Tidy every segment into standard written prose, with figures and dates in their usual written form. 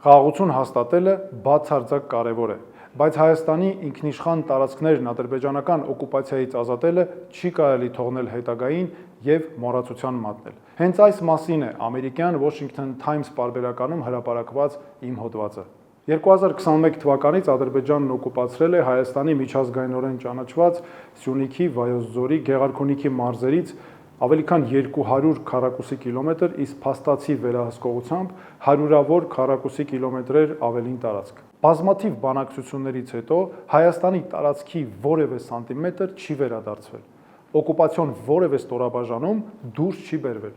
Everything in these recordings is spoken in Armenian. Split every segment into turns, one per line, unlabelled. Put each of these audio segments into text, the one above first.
Խաղաղություն հաստատելը բացարձակ կարևոր է, բայց Հայաստանի ինքնիշխան տարածքներն ադրբեջանական օկուպացիայից ազատելը չի կարելի թողնել հետագային եւ մոռացության մատնել։ Հենց այս մասին է ամերիկյան Washington Times պարբերականում հրապարակված իմ հոդվածը։ 2021 թվականից Ադրբեջանն օկուպացրել է Հայաստանի միջազգայինորեն ճանաչված Սյունիքի, Վայոց ձորի, Գեղարքունիքի մարզերից ավելի քան 200 քառակուսի կիլոմետր, իսկ փաստացի վերահսկողությամբ հարյուրավոր քառակուսի կիլոմետրեր ավելին տարածք։ Բազմաթիվ բանակցություններից հետո Հայաստանի տարածքի որևէ սանտիմետր չի վերադարձվել։ Օկուպացիոն որևէ ստորաբաժանում դուրս չի բերվել։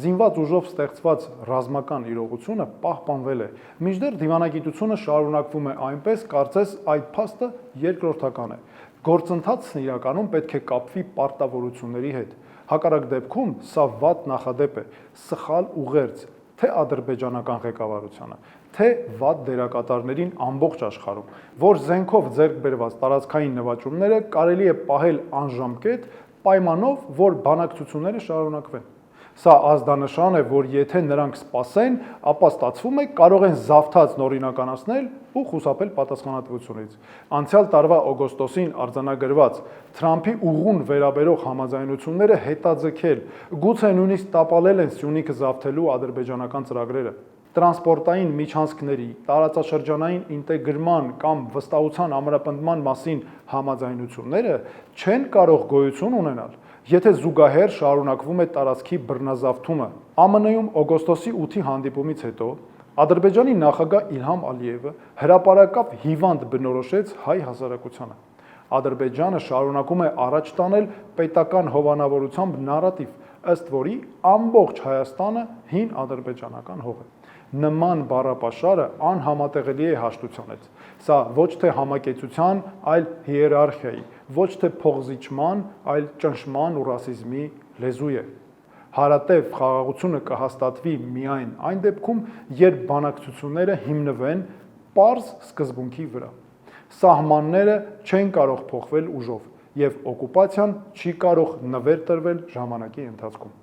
Զինված ուժով ստեղծված ռազմական իրողությունը պահպանվել է, մինչդեռ դիվանագիտությունը շարունակվում է այնպես, կարծես այդ փաստը երկրորդական է։ Գործընթացն իրականում պետք է կապվի պարտավորությունների հետ։ Հակառակ դեպքում սա վատ նախադեպ է, սխալ ուղերձ, թե ադրբեջանական ղեկավարությանը, թե վատ դերակատարներին ամբողջ աշխարհում, որ զենքով ձեռք բերված տարածքային նվաճումները կարելի է պահել անժամկետ պայմանով, որ բանակցությունները շարունակվեն։ Սա ազդանշան է, որ եթե նրանք սպասեն, ապա ստացվում է կարող են զավթած նորինականացնել ու խուսափել պատասխանատվությունից։ Անցյալ տարվա օգոստոսին արձանագրված Թրամփի ուղուն վերաբերող համաձայնությունները հետաձգել, գուցե նույնիսկ տապալել են Սյունիքը զավթելու ադրբեջանական ծրագրերը։ Տրանսպորտային միջանցքների, տարածաշրջանային ինտեգրման կամ վստահության ամրապնդման մասին համաձայնությունները չեն կարող գոյություն ունենալ, եթե զուգահեռ շարունակվում է տարածքի բռնազավթումը։ ԱՄՆ-ում օգոստոսի 8-ի հանդիպումից հետո Ադրբեջանի նախագահ Իլհամ Ալիևը հրապարակավ հիվանդ բնորոշեց հայ հասարակությանը։ Ադրբեջանը շարունակում է առաջ տանել պետական հովանավորությամբ նարատիվ, ըստ որի ամբողջ Հայաստանը հին ադրբեջանական հող է։ Նման բառապաշարը անհամատեղելի է հաշտությունից։ Սա ոչ թե համակեցության, այլ հիերարխիայի, ոչ թե փողզիչման, այլ ճնշման ու ռասիզմի լեզու է։ Հարատև խաղաղությունը կհաստատվի միայն այն դեպքում, երբ բանակցությունները հիմնվեն պարզ սկզբունքի վրա։ Սահմանները չեն կարող փոխվել ուժով, եւ օկուպացիան չի կարող նվեր տրվել ժամանակի ընթացքում։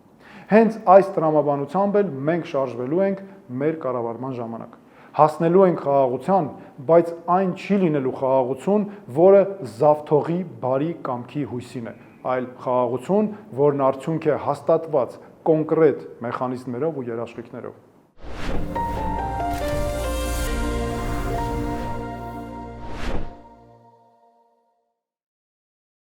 Հենց այս տրամաբանությամբ էլ մենք շարժվելու ենք մեր կառավարման ժամանակ։ Հասնելու ենք խաղաղության, բայց այն չի լինելու խաղաղություն, որը զավթողի բարի կամքի հույսին է, այլ խաղաղություն, որն արդյունք է հաստատված կոնկրետ մեխանիզմներով ու երաշխիքներով։